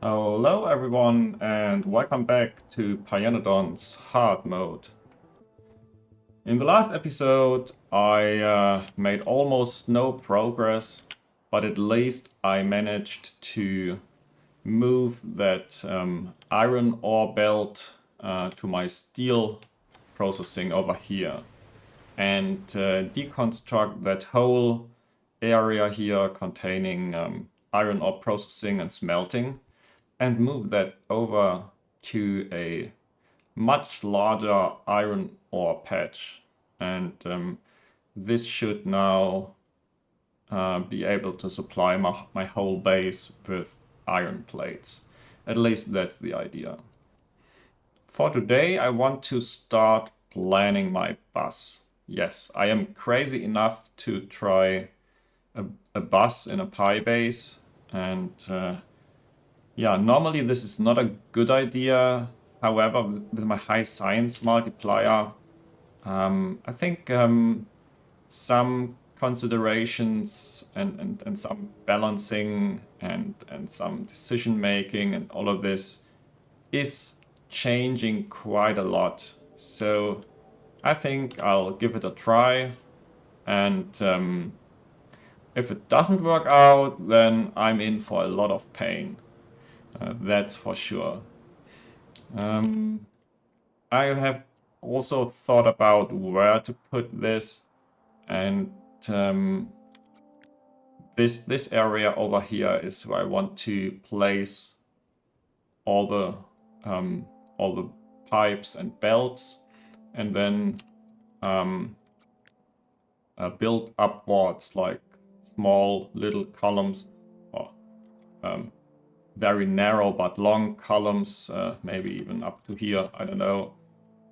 Hello everyone and welcome back to Pyanodons hard mode. In the last episode I made almost no progress, but at least I managed to move that iron ore belt to my steel processing over here and deconstruct that whole area here containing iron ore processing and smelting, and move that over to a much larger iron ore patch. And this should now be able to supply my whole base with iron plates. At least that's the idea. For today, I want to start planning my bus. Yes, I am crazy enough to try a bus in a Pi base, and yeah, normally this is not a good idea. However, with my high science multiplier, I think some considerations and some balancing and some decision making and all of this is changing quite a lot. So I think I'll give it a try, and if it doesn't work out, then I'm in for a lot of pain. That's for sure. I have also thought about where to put this, and this area over here is where I want to place all the pipes and belts, and then build upwards like small little columns, or very narrow but long columns, maybe even up to here, I don't know,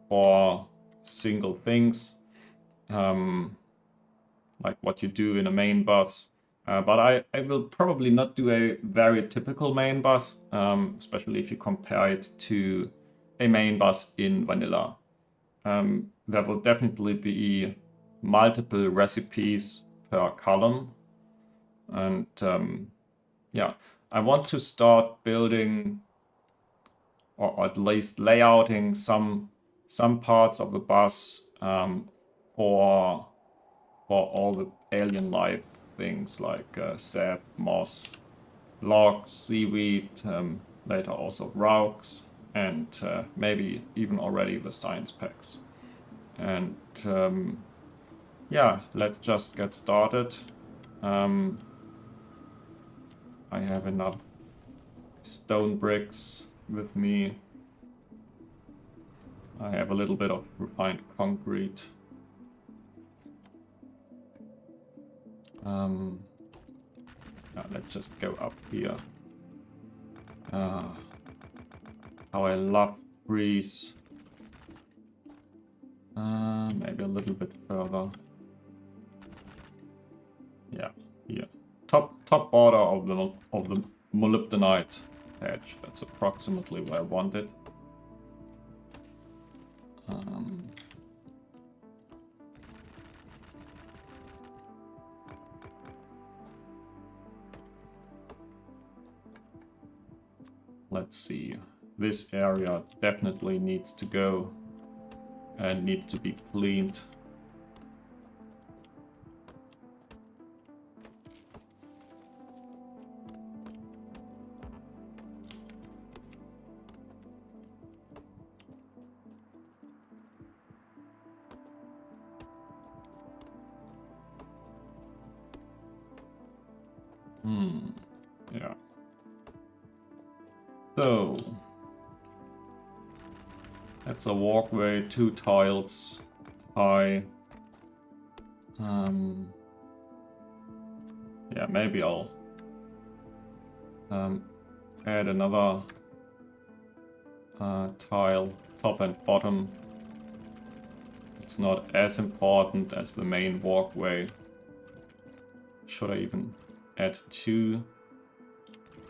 for single things, like what you do in a main bus. But I will probably not do a very typical main bus, especially if you compare it to a main bus in vanilla. There will definitely be multiple recipes per column. And yeah, I want to start building, or at least layouting some parts of the bus for all the alien life things like sap, moss, logs, seaweed, later also rauks, and maybe even already the science packs. And yeah, let's just get started. I have enough stone bricks with me. I have a little bit of refined concrete. Let's just go up here. How I love trees. Maybe a little bit further. Yeah, here. Top border of the molybdenite patch. That's approximately where I want it. Let's see. This area definitely needs to go and needs to be cleaned. Yeah. So that's a walkway, 2 tiles high. Yeah, maybe I'll add another tile, top and bottom. It's not as important as the main walkway. Should I even add 2?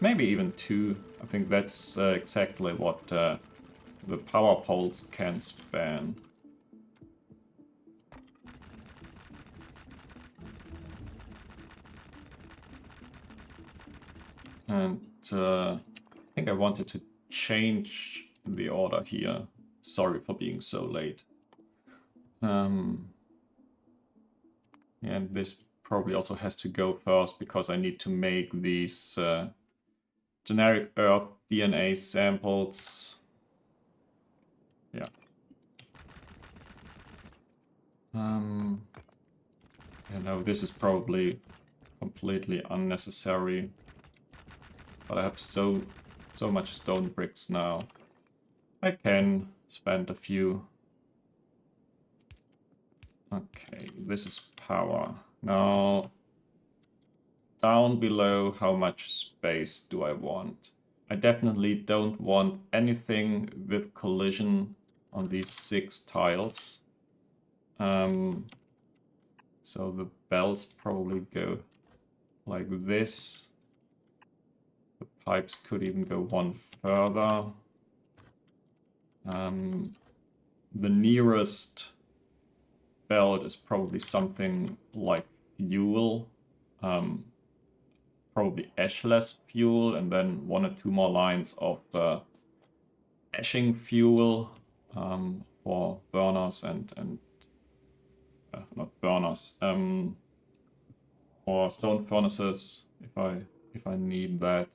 Maybe even 2. I think that's exactly what the power poles can span. And think I wanted to change the order here. Sorry for being so late. And this probably also has to go first because I need to make these generic Earth DNA samples. Yeah. You know, this is probably completely unnecessary. But I have so much stone bricks now. I can spend a few. Okay, this is power. Now, down below, how much space do I want? I definitely don't want anything with collision on these 6 tiles. So the belts probably go like this. The pipes could even go one further. The nearest belt is probably something like fuel. Probably ashless fuel, and then 1 or 2 more lines of ashing fuel for burners and not burners, or stone furnaces if I need that.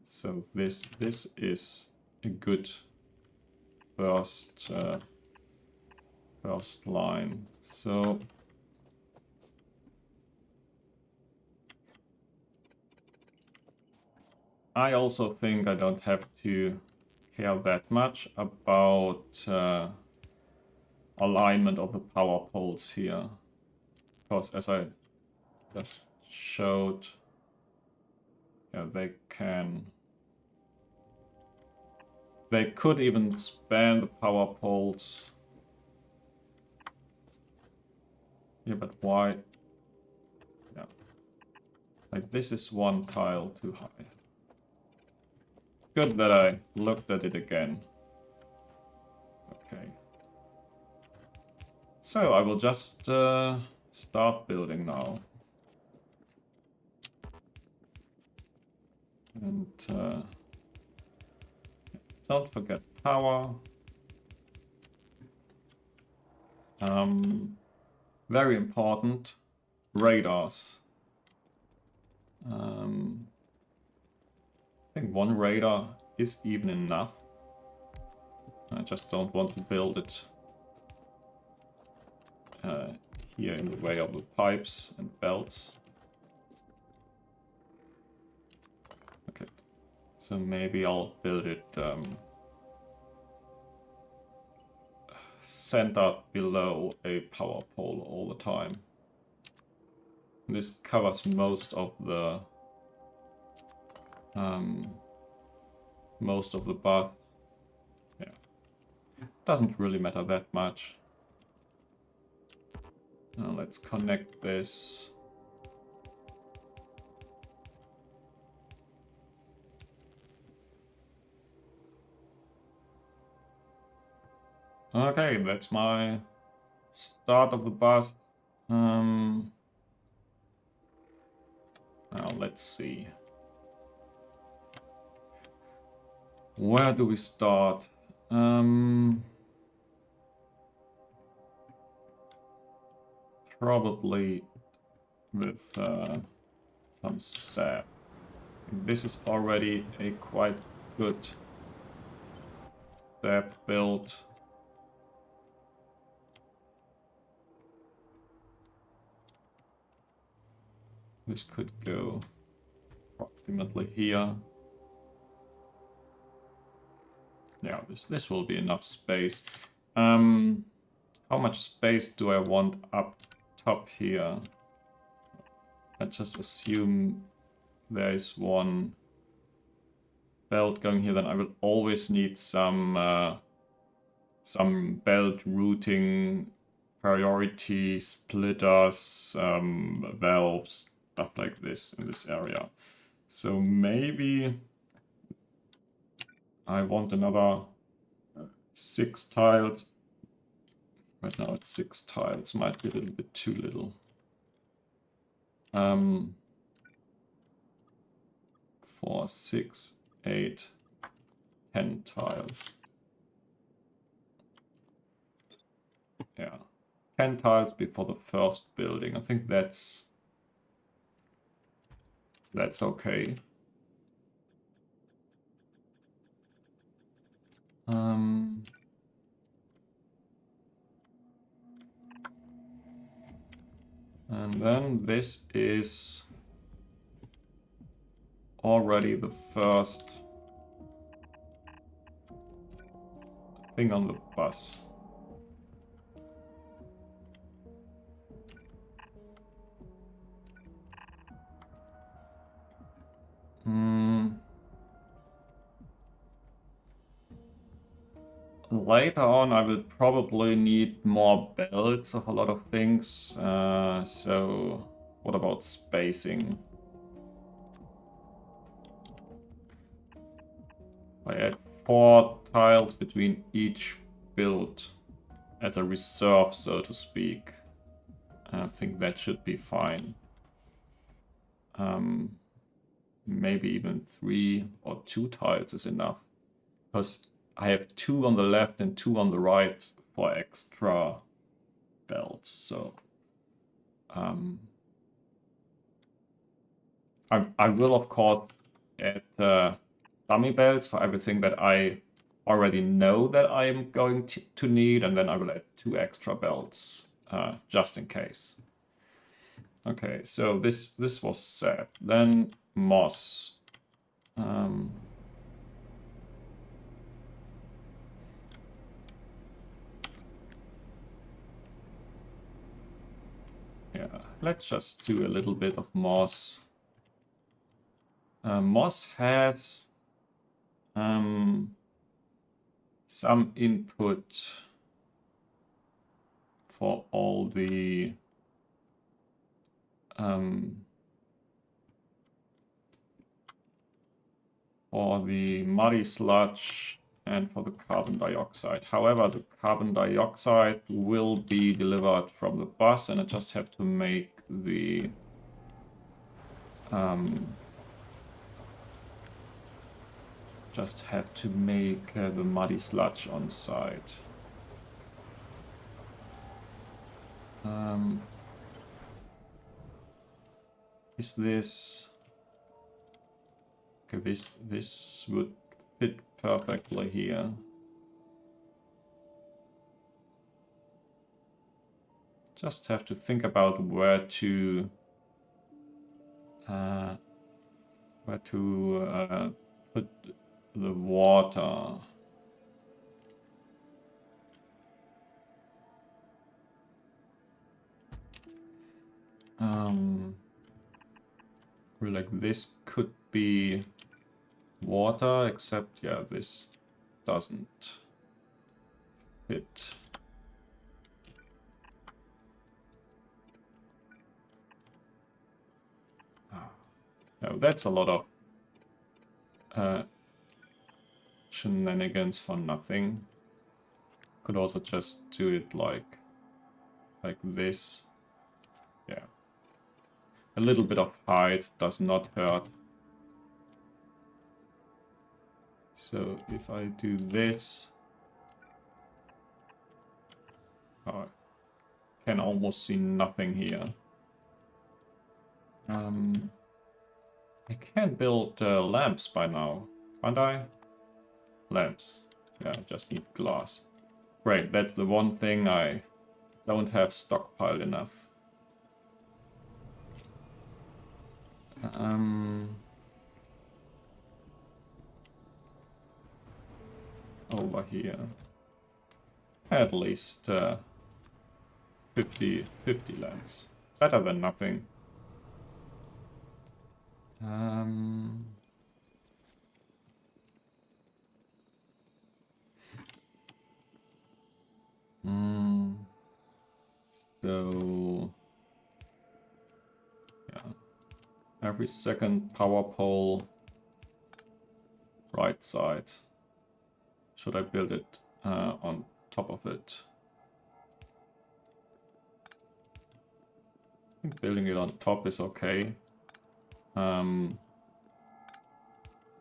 So this is a good first line. So I also think I don't have to care that much about alignment of the power poles here, because as I just showed, yeah, they could even span the power poles. Yeah, but why? Yeah, like this is 1 tile too high. Good that I looked at it again. Okay. So I will just start building now. And don't forget power. Very important, radars. I think 1 radar is even enough. I just don't want to build it here in the way of the pipes and belts. Okay, so maybe I'll build it centered below a power pole all the time. This covers most of the bus. Yeah, doesn't really matter that much. Now let's connect this. Okay, that's my start of the bus. Now let's see. Where do we start? Probably with some sap. This is already a quite good sap build. This could go approximately here. Yeah, this will be enough space. How much space do I want up top here? Let's just assume there is 1 belt going here, then I will always need some belt routing, priority splitters, valves, stuff like this in this area. So maybe I want another 6 tiles. Right now it's 6 tiles, might be a little bit too little. 4, 6, 8, 10 tiles. Yeah, 10 tiles before the first building. I think that's okay. And then this is already the first thing on the bus. Later on, I will probably need more belts of a lot of things. So what about spacing? I add 4 tiles between each build as a reserve, so to speak. I think that should be fine. Maybe even 3 or 2 tiles is enough. Because I have 2 on the left and 2 on the right for extra belts, so I will of course add dummy belts for everything that I already know that I'm going to need, and then I will add 2 extra belts just in case. Okay, so this was set. Then moss. Yeah, let's just do a little bit of moss. Moss has some input for all the muddy sludge and for the carbon dioxide. However, the carbon dioxide will be delivered from the bus, and I just have to make the the muddy sludge on site. Is this okay? This would fit perfectly here. Just have to think about where to put the water. Like this could be water, except yeah, this doesn't fit. No, that's a lot of shenanigans for nothing. Could also just do it like this. Yeah. A little bit of height does not hurt. So if I do this, I can almost see nothing here. I can build lamps by now, can't I? Lamps. Yeah, I just need glass. Great, that's the one thing I don't have stockpiled enough. Over here. At least 50 lamps. Better than nothing. So yeah, every second power pole right side. Should I build it on top of it? I think building it on top is okay. Because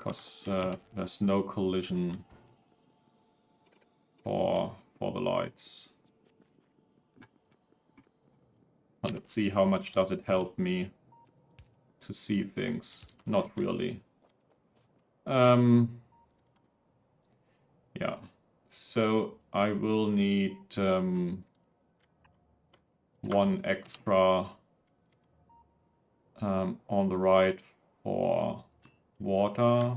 because there's no collision for the lights. But let's see how much does it help me to see things. Not really. Yeah, so I will need one extra on the right for water.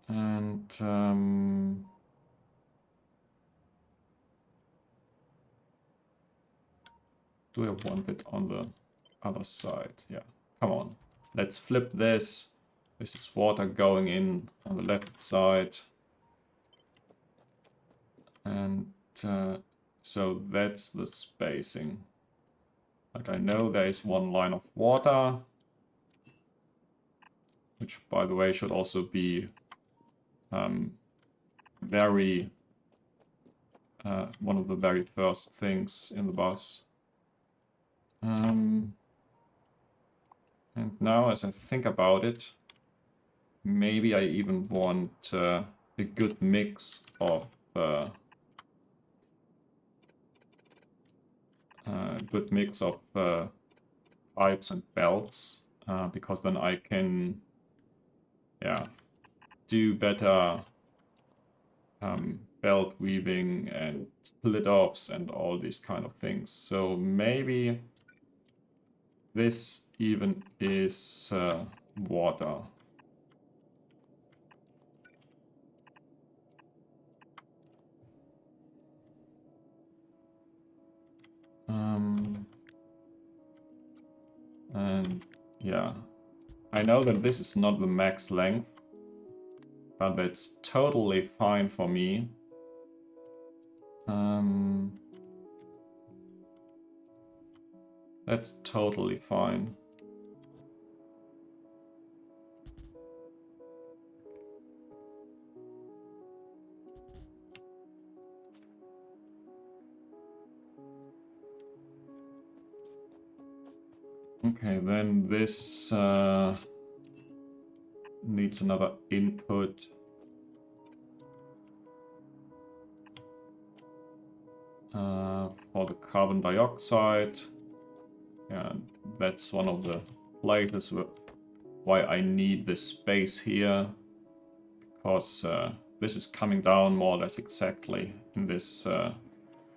And do I want it on the other side? Yeah, come on. Let's flip this. This is water going in on the left side. And so that's the spacing. Like I know there is one line of water, which by the way should also be very one of the very first things in the bus. And now as I think about it, maybe I even want a good mix of pipes and belts, because then I can, yeah, do better belt weaving and split offs and all these kind of things. So maybe this even is water. And yeah, I know that this is not the max length, but that's totally fine for me. That's totally fine. Okay, then this needs another input. For the carbon dioxide. Yeah, that's one of the places why I need this space here, because this is coming down more or less exactly in this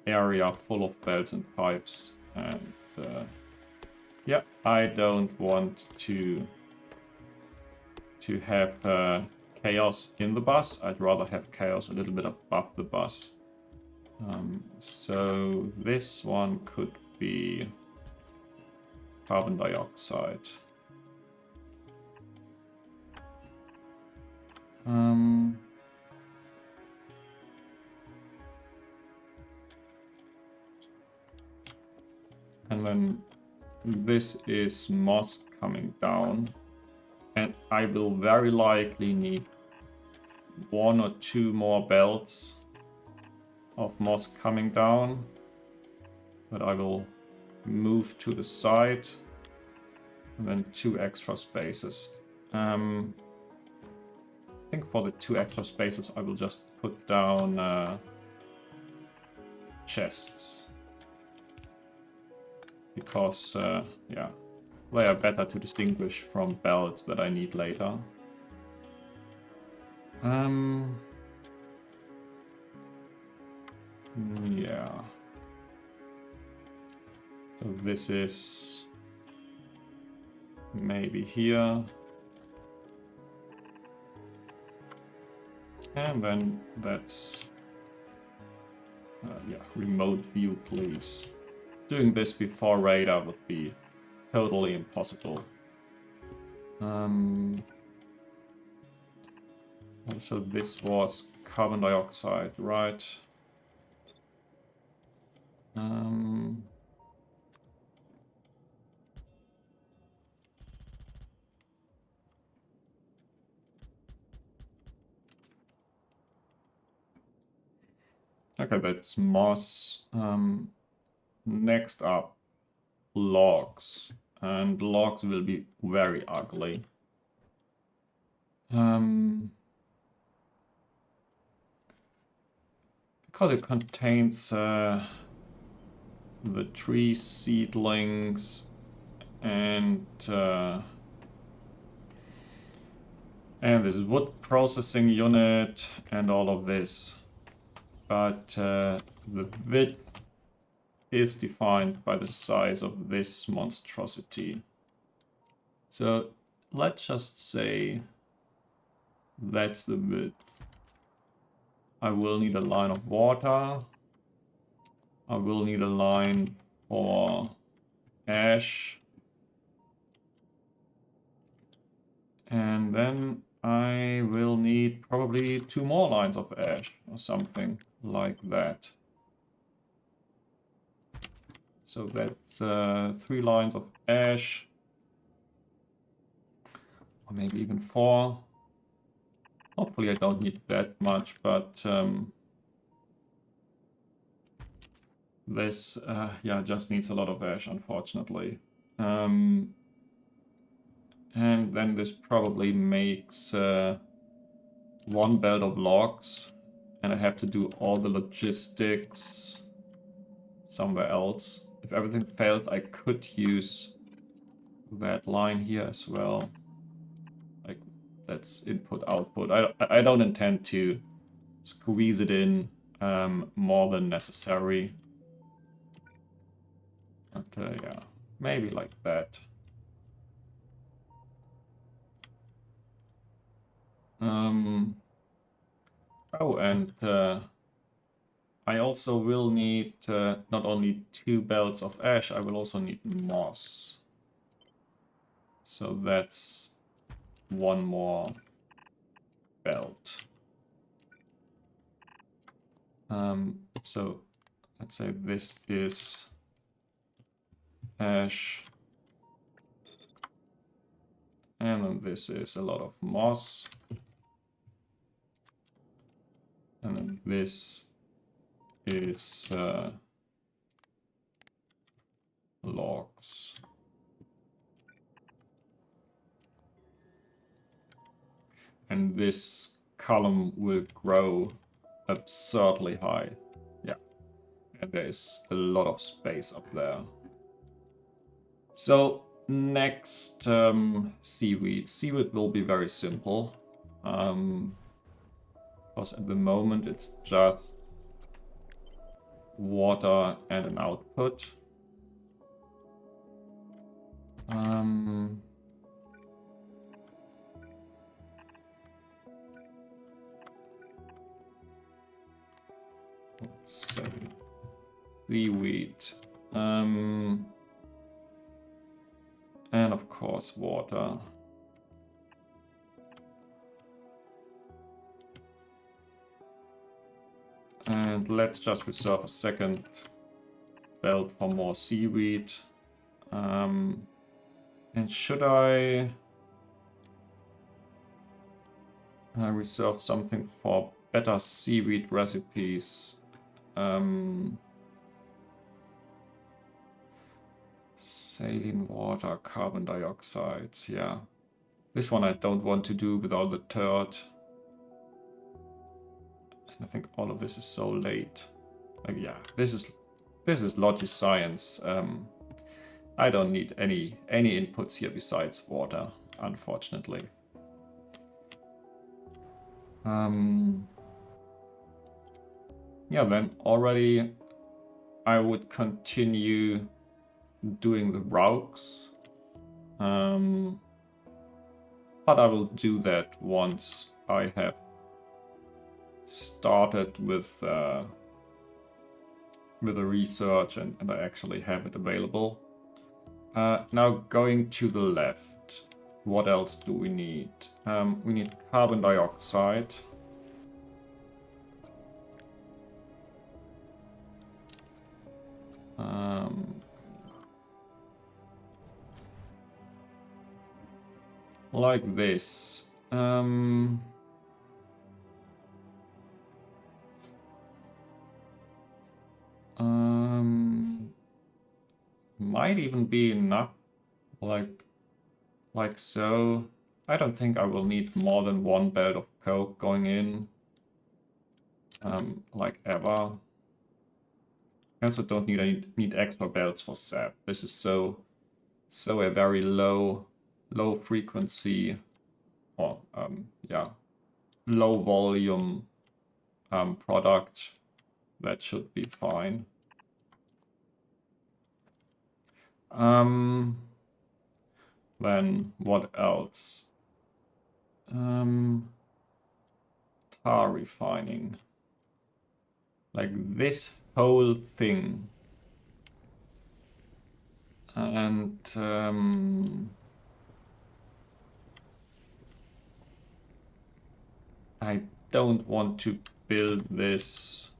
area full of belts and pipes, and yeah, I don't want to have chaos in the bus. I'd rather have chaos a little bit above the bus. So this one could be carbon dioxide. And then this is moss coming down, and I will very likely need 1 or 2 more belts of moss coming down, but I will move to the side, and then 2 extra spaces. I think for the 2 extra spaces I will just put down chests, because yeah, they are better to distinguish from belts that I need later. Yeah. So this is maybe here. And then that's yeah, remote view, please. Doing this before radar would be totally impossible. Also, this was carbon dioxide, right? Okay, that's moss. Next up, logs. And logs will be very ugly. Because it contains the tree seedlings and this wood processing unit and all of this. But the width is defined by the size of this monstrosity. So let's just say that's the width. I will need a line of water. I will need a line for ash. And then I will need probably 2 more lines of ash or something like that. So that's 3 lines of ash. Or maybe even 4. Hopefully I don't need that much, but this yeah, just needs a lot of ash, unfortunately. And then this probably makes 1 belt of logs, and I have to do all the logistics somewhere else. If everything fails, I could use that line here as well. Like, that's input output. I don't intend to squeeze it in more than necessary. But yeah, maybe like that. Oh, and I also will need not only 2 belts of ash, I will also need moss. So that's 1 more belt. So let's say this is ash. And then this is a lot of moss. And then this is logs. And this column will grow absurdly high. Yeah. And there is a lot of space up there. So next, seaweed. Seaweed will be very simple. Because at the moment it's just water and an output. Let's say seaweed. And of course water. And let's just reserve a second belt for more seaweed. And should I reserve something for better seaweed recipes? Saline water, carbon dioxide, yeah. This one I don't want to do with all the dirt. I think all of this is so late. Like, yeah, this is logic science. I don't need any inputs here besides water, unfortunately. Yeah, then already I would continue doing the routes. But I will do that once I have started with the research and I actually have it available. Now going to the left, what else do we need? We need carbon dioxide. Like this. might even be enough, like so. I don't think I will need more than one belt of coke going in, like ever. I also don't need extra belts for sap. This is so a very low frequency, or yeah, low volume product. That should be fine. Then what else? Tar refining. Like this whole thing. And I don't want to build this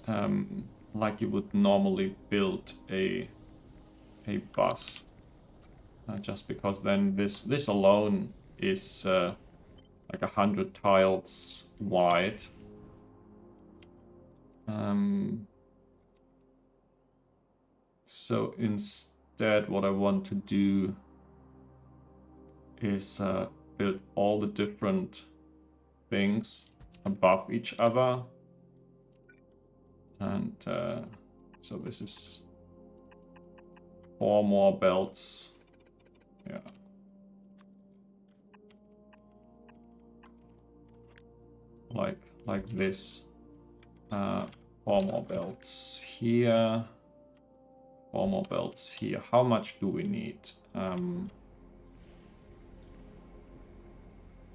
like you would normally build a bus. Just because then this alone is like 100 tiles wide. So instead what I want to do is build all the different things above each other. And so this is 4 more belts. Yeah. Like this. 4 more belts here. 4 more belts here. How much do we need?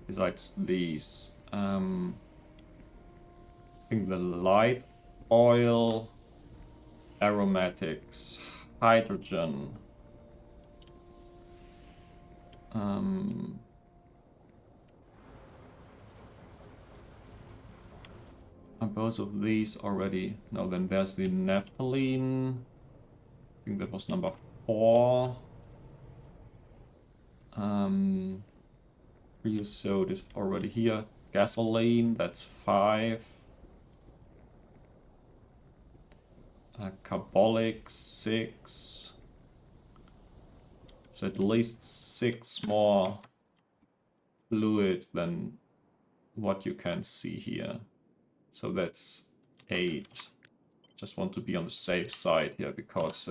Besides these, I think the light oil, aromatics, hydrogen. Are both of these already? No, then there's the naphthalene. I think that was number 4. Creosote is already here. Gasoline, that's 5. Carbolic, 6. So at least 6 more fluid than what you can see here. So that's 8. Just want to be on the safe side here because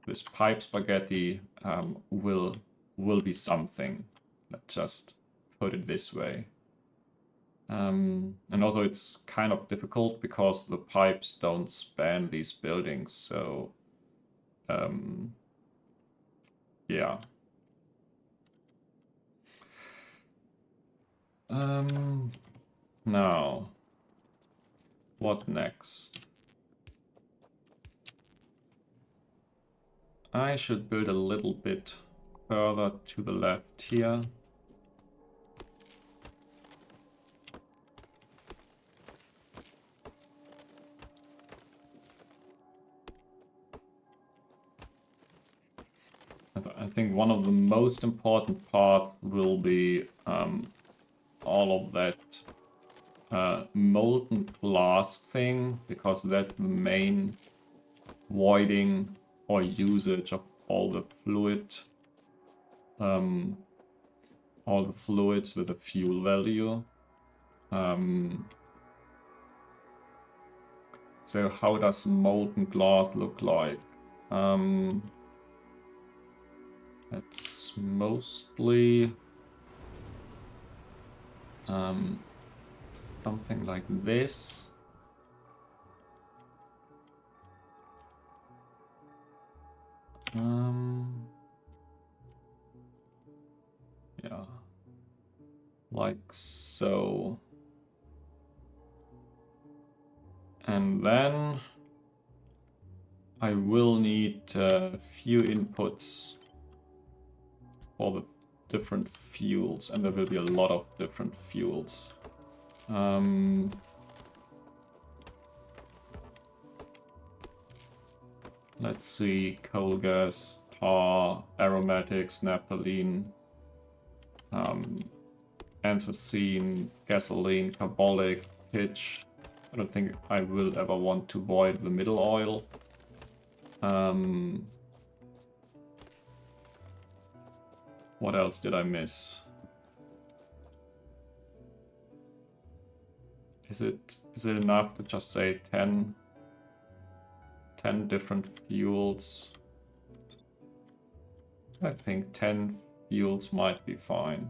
this pipe spaghetti will be something. Let's just put it this way. And also it's kind of difficult because the pipes don't span these buildings, so yeah. Now, what next? I should build a little bit further to the left here. I think one of the most important parts will be all of that molten glass thing, because that's the main voiding or usage of all the fluid, all the fluids with a fuel value. So how does molten glass look like? It's mostly something like this. Yeah, like so. And then I will need a few inputs for the different fuels, and there will be a lot of different fuels. Let's see, coal gas, tar, aromatics, naphthalene, anthracene, gasoline, carbolic, pitch. I don't think I will ever want to void the middle oil. What else did I miss? Is it enough to just say 10 different fuels? I think 10 fuels might be fine.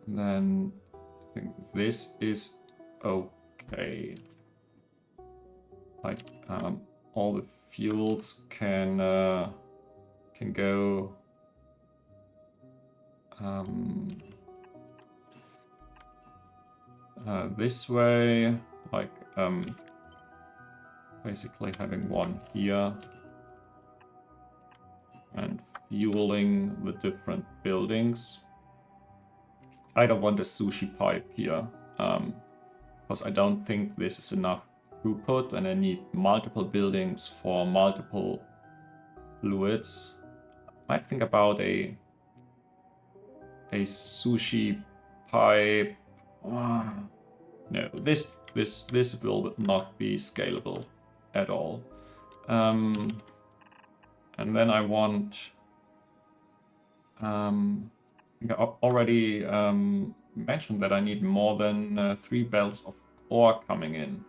Then I think this is okay. Like all the fuels can go this way, like basically having one here and fueling the different buildings. I don't want a sushi pipe here, because I don't think this is enough throughput, and I need multiple buildings for multiple fluids. Might think about a sushi pipe. No, this will not be scalable at all. And then I want. I already mentioned that I need more than 3 belts of ore coming in.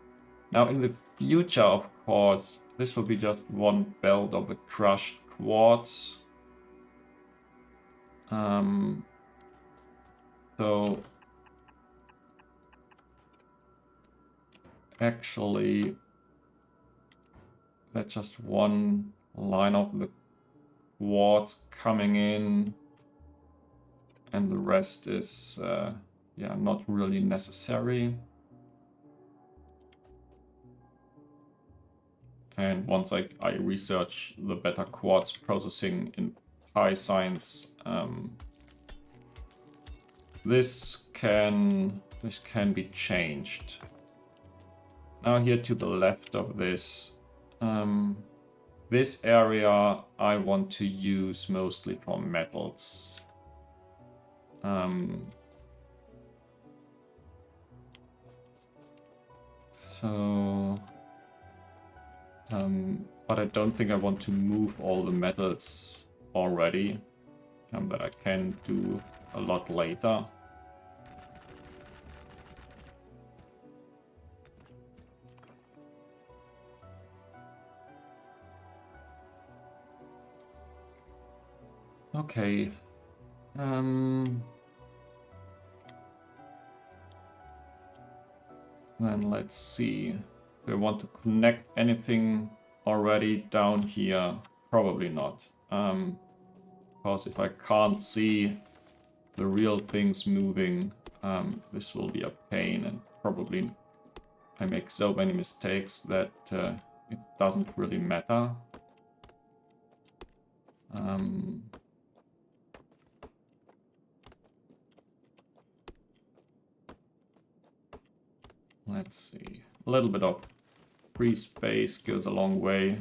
Now, in the future, of course, this will be just 1 belt of the crushed quartz. So actually, that's just 1 line of the quartz coming in, and the rest is yeah, not really necessary. And once I research the better quartz processing in Pi Science, this can be changed. Now here to the left of this, this area I want to use mostly for metals. But I don't think I want to move all the metals already. That I can do a lot later. Okay. Then let's see. Do I want to connect anything already down here? Probably not. Because if I can't see the real things moving, this will be a pain, and probably I make so many mistakes that it doesn't really matter. Let's see. A little bit of free space goes a long way.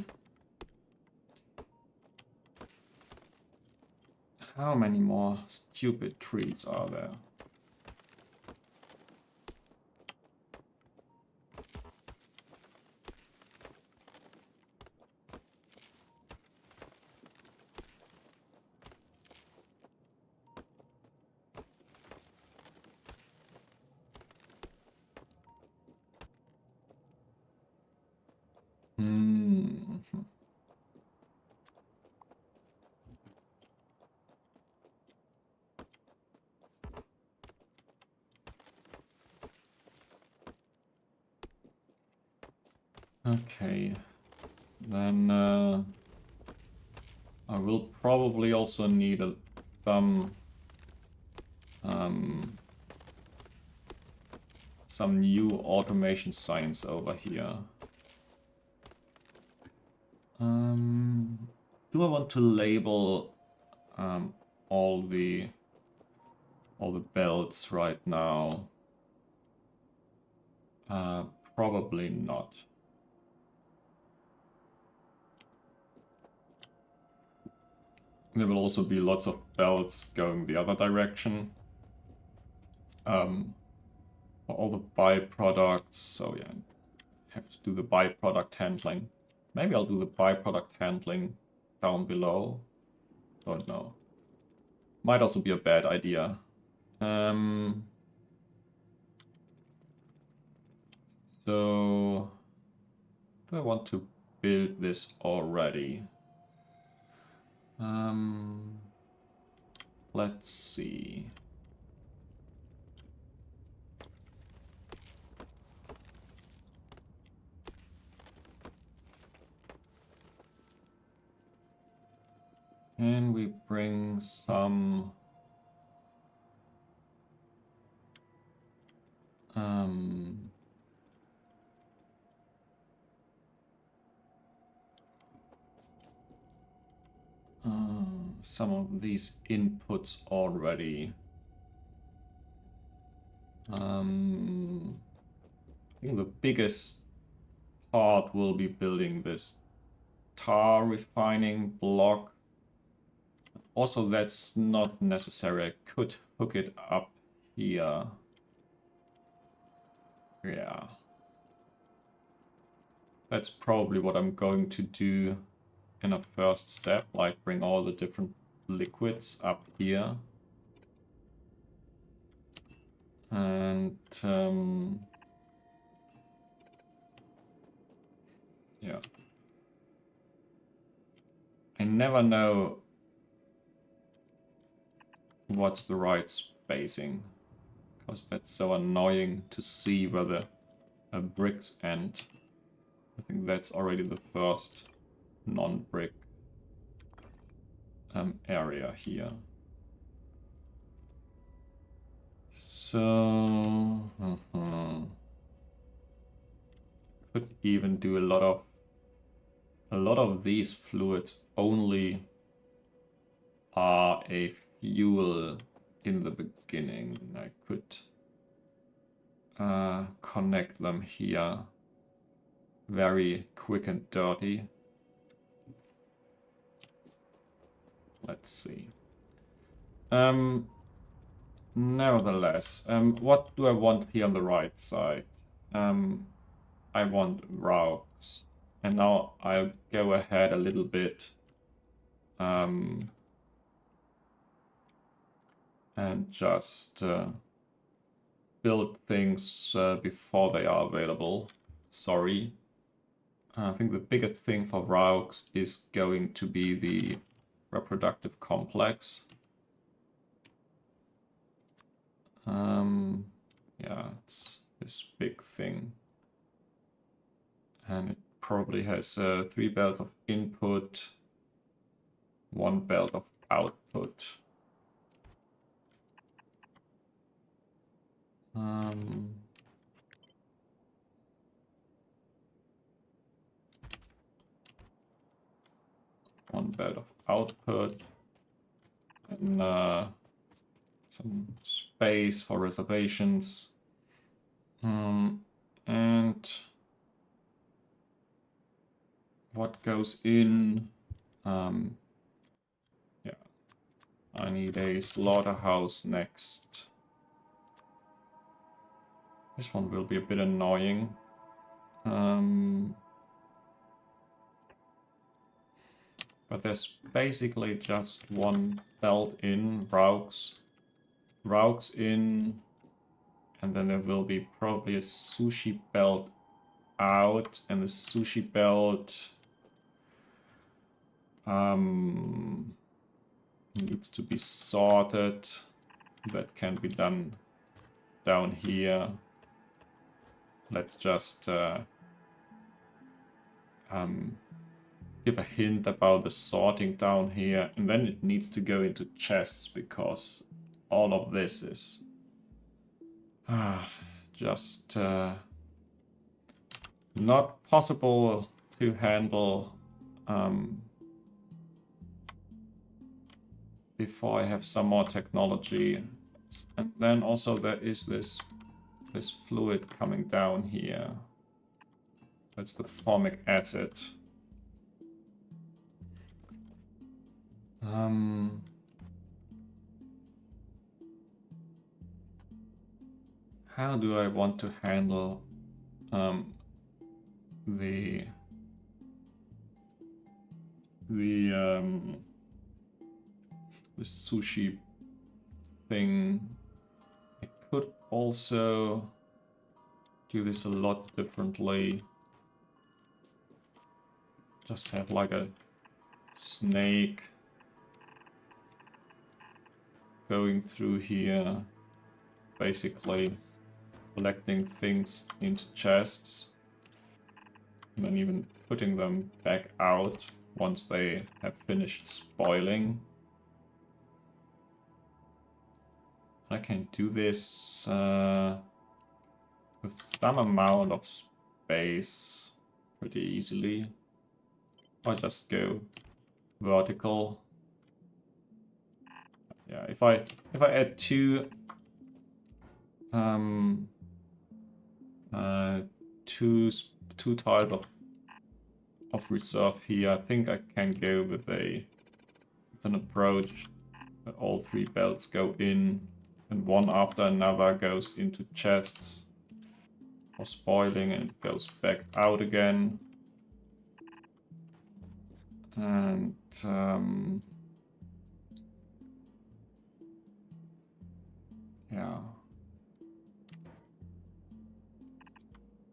How many more stupid trees are there? Okay, then I will probably also need some new automation signs over here. Do I want to label all the belts right now? Probably not. There will also be lots of belts going the other direction. For all the byproducts, so yeah. do the byproduct handling. Maybe I'll do the byproduct handling down below. Don't know. Might also be a bad idea. So, do I want to build this already? Let's see. Can we bring some some of these inputs already? I think the biggest part will be building this tar refining block. Also, that's not necessary. I could hook it up here. Yeah. That's probably what I'm going to do in a first step, like bring all the different liquids up here. And yeah. I never know what's the right spacing, because that's so annoying to see where the bricks end. I think that's already the first non-brick area here. So could even do a lot of these fluids only are a fuel in the beginning. I could connect them here very quick and dirty. Let's see. Nevertheless, what do I want here on the right side? I want rocks. And now I'll go ahead a little bit and just build things before they are available. Sorry. I think the biggest thing for rocks is going to be the reproductive complex. Yeah, it's this big thing. And it probably has 3 belts of input, 1 belt of output. One belt of output, and some space for reservations. And what goes in? Yeah, I need a slaughterhouse next. This one will be a bit annoying. But there's basically just one belt in, Rauks in, and then there will be probably a sushi belt out, and the sushi belt needs to be sorted. That can be done down here. Let's just give a hint about the sorting down here, and then it needs to go into chests because all of this is just not possible to handle before I have some more technology. And then also there is this fluid coming down here. That's the formic acid. How do I want to handle the sushi thing. I could also do this a lot differently. Just have like a snake going through here, basically collecting things into chests, and then even putting them back out once they have finished spoiling. I can do this with some amount of space pretty easily. I'll just go vertical. Yeah, if I add two tiles of reserve here, I think I can go with an approach that all 3 belts go in and one after another goes into chests for spoiling and goes back out again. And yeah,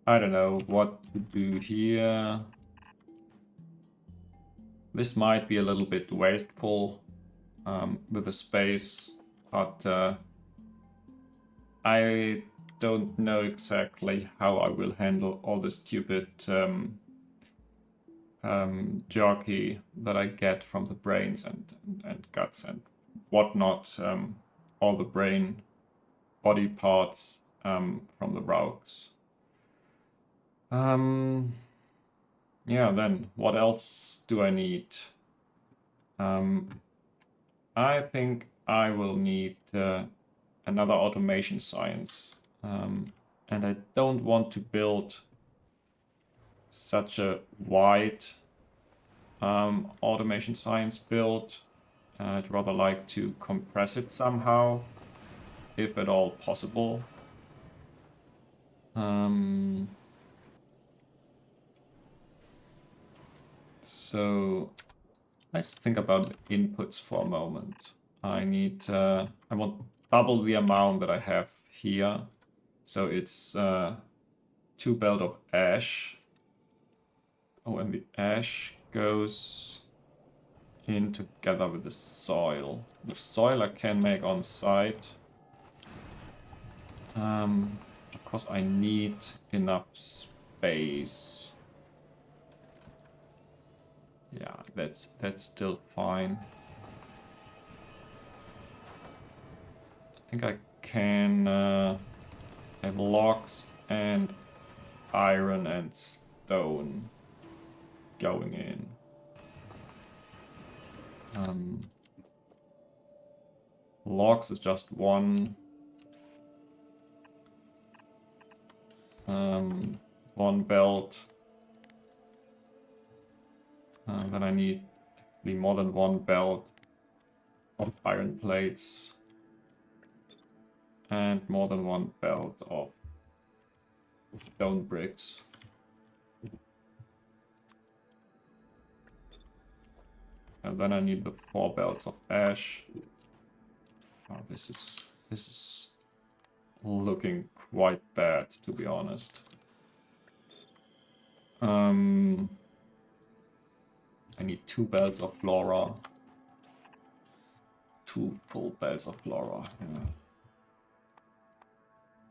I don't know what to do here. This might be a little bit wasteful with the space, but I don't know exactly how I will handle all the stupid jerky that I get from the brains and guts and whatnot, all the brain body parts from the Rauks. Yeah, then what else do I need? I think I will need another automation science, and I don't want to build such a wide automation science build. I'd rather like to compress it somehow, if at all possible. So let's think about inputs for a moment. I want double the amount that I have here. So it's 2 belt of ash. Oh, and the ash goes in together with the soil. The soil I can make on site. Of course, I need enough space. Yeah, that's still fine. I think I can have logs and iron and stone going in. Logs is just one belt. Then I need more than 1 belt of iron plates and more than 1 belt of stone bricks. And then I need the 4 belts of ash. Oh, this is looking quite bad, to be honest. I need 2 belts of flora. 2 full belts of flora. Yeah.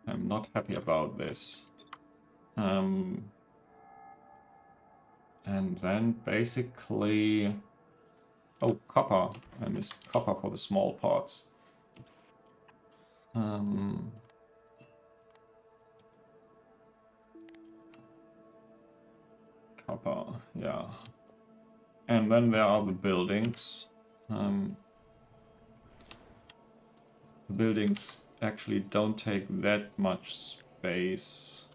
I'm not happy about this. And then basically... Oh, copper. I missed copper for the small parts. Copper, yeah. And then there are the buildings. The buildings actually don't take that much space.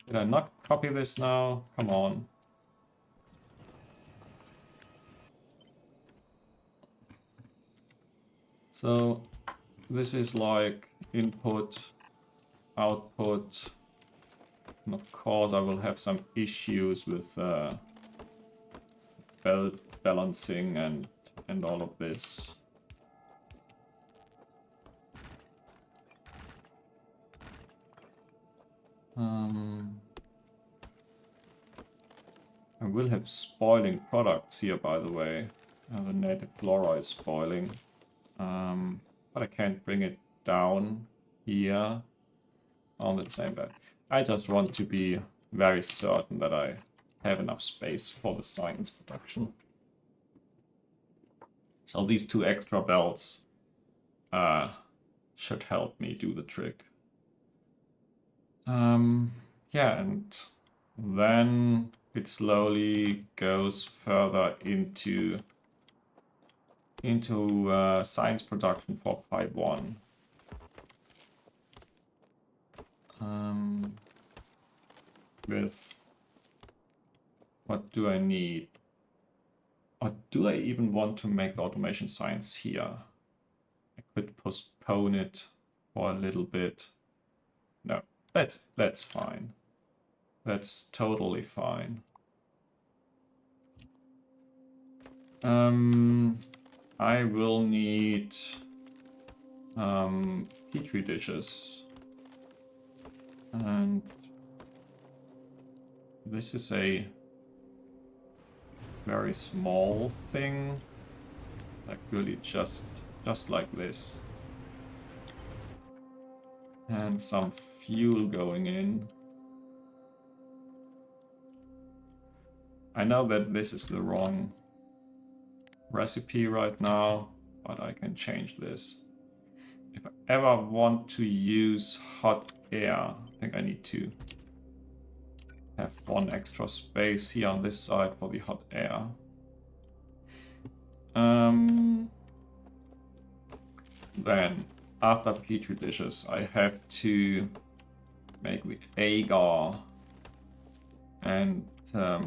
Did I not copy this now? Come on. So this is like input, output, and of course I will have some issues with belt balancing and all of this. I will have spoiling products here, by the way. The native flora is spoiling. But I can't bring it down here on the same bed. I just want to be very certain that I have enough space for the science production. So these 2 extra belts should help me do the trick. Yeah, and then it slowly goes further into science production for 5.1. With what do I need? Or do I even want to make the automation science here? I could postpone it for a little bit. No, that's fine. That's totally fine. I will need petri dishes. And this is a very small thing. Like really just like this. And some fuel going in. I know that this is the wrong recipe right now, but I can change this. If I ever want to use hot air, I think I need to have 1 extra space here on this side for the hot air. Then, after petri dishes, I have to make the agar, and yeah,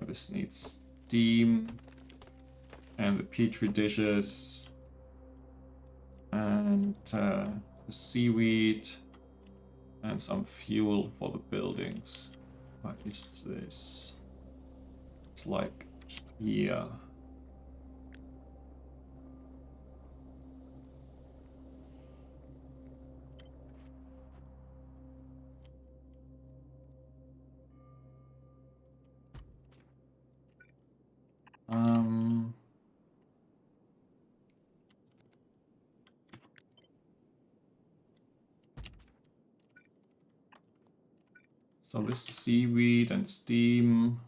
this needs steam, and the petri dishes, and the seaweed, and some fuel for the buildings. What is this? It's like here. So this is seaweed and steam,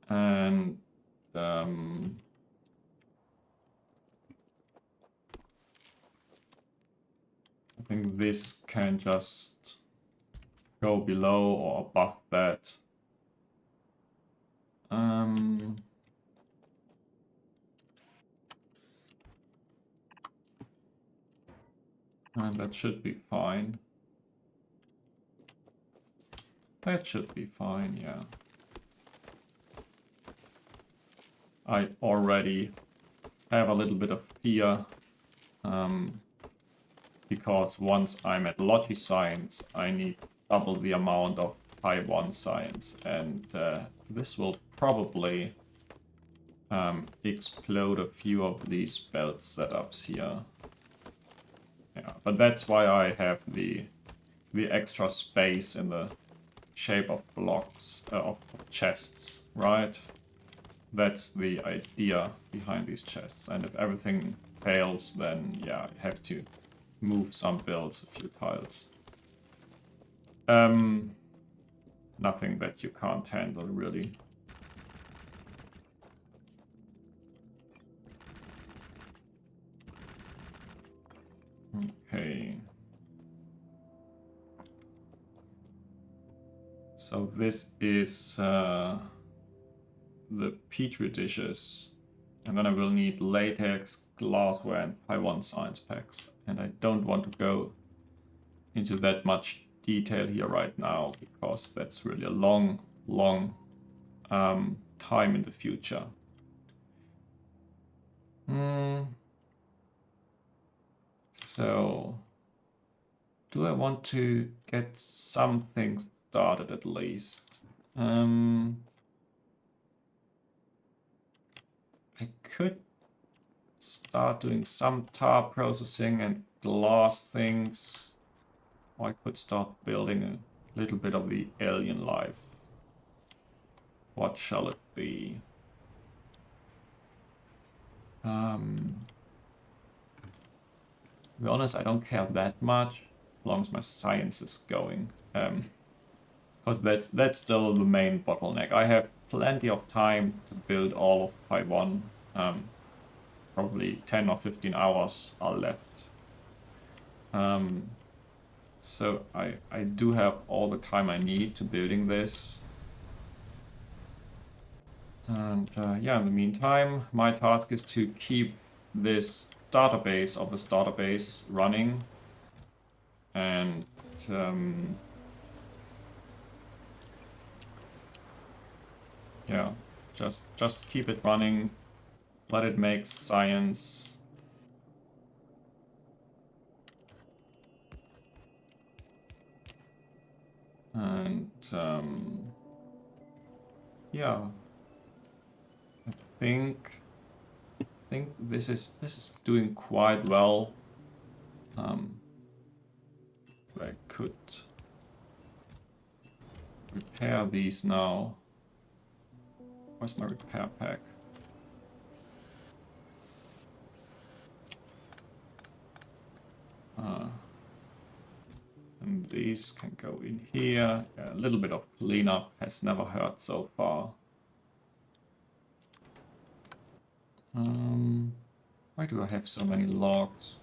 and I think this can just go below or above that. And that should be fine. That should be fine, yeah. I already have a little bit of fear, because once I'm at Logi Science, I need double the amount of Pi 1 Science, and this will probably explode a few of these belt setups here. Yeah, but that's why I have the extra space in the shape of blocks, of chests, right? That's the idea behind these chests, and if everything fails, then yeah, I have to move some builds a few tiles. Nothing that you can't handle, really. Okay. So this is the petri dishes, and then I will need latex, glassware, and Pi 1 science packs. And I don't want to go into that much detail here right now, because that's really a long time in the future. So, do I want to get something started at least? I could start doing some tar processing and glass things. Or I could start building a little bit of the alien life. What shall it be? To be honest, I don't care that much as long as my science is going. Because that's still the main bottleneck. I have plenty of time to build all of Pi 1. Probably 10 or 15 hours are left. So I do have all the time I need to building this. And yeah, in the meantime, my task is to keep this database of this database running. And yeah, just keep it running, let it make science. And yeah, I think this is doing quite well. I could repair these now. Where's my repair pack? And these can go in here. A little bit of cleanup has never hurt so far. Why do I have so many logs?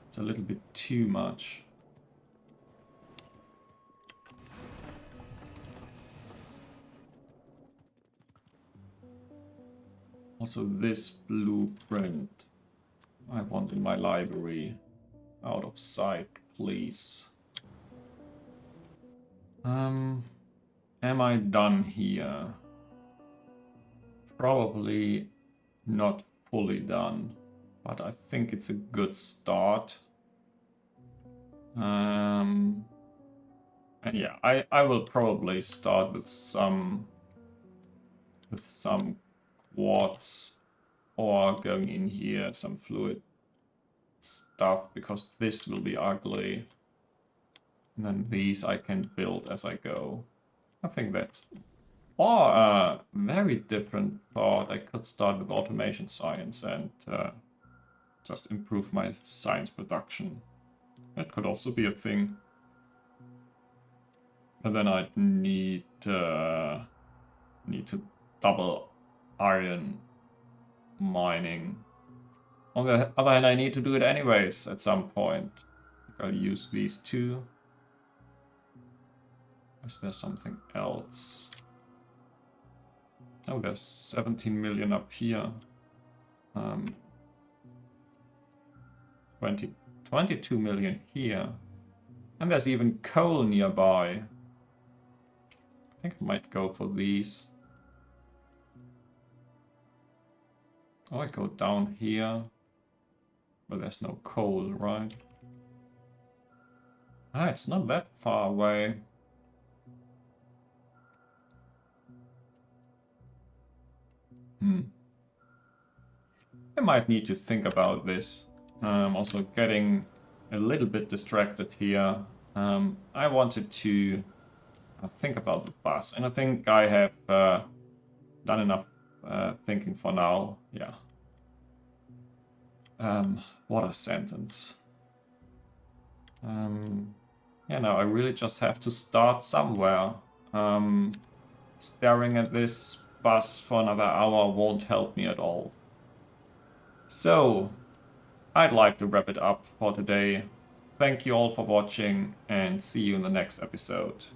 It's a little bit too much. Also, this blueprint I want in my library. Out of sight, please. Am I done here? Probably not fully done, but I think it's a good start. And yeah, I will probably start with some quartz or going in here some fluid stuff, because this will be ugly. And then these I can build as I go. I think that's... Or a very different thought. I could start with automation science and just improve my science production. That could also be a thing. And then I'd need to double iron mining. On the other hand, I need to do it anyways at some point. I think I'll use these two. Is there something else? Oh, there's 17 million up here. 22 million here. And there's even coal nearby. I think I might go for these. Oh, I go down here. But there's no coal, right? Ah, it's not that far away. I might need to think about this. Also getting a little bit distracted here. I wanted to think about the bus, and I think I have done enough thinking for now. Yeah. What a sentence. Yeah, no, I really just have to start somewhere. Staring at this bus for another hour won't help me at all. So, I'd like to wrap it up for today. Thank you all for watching, and see you in the next episode.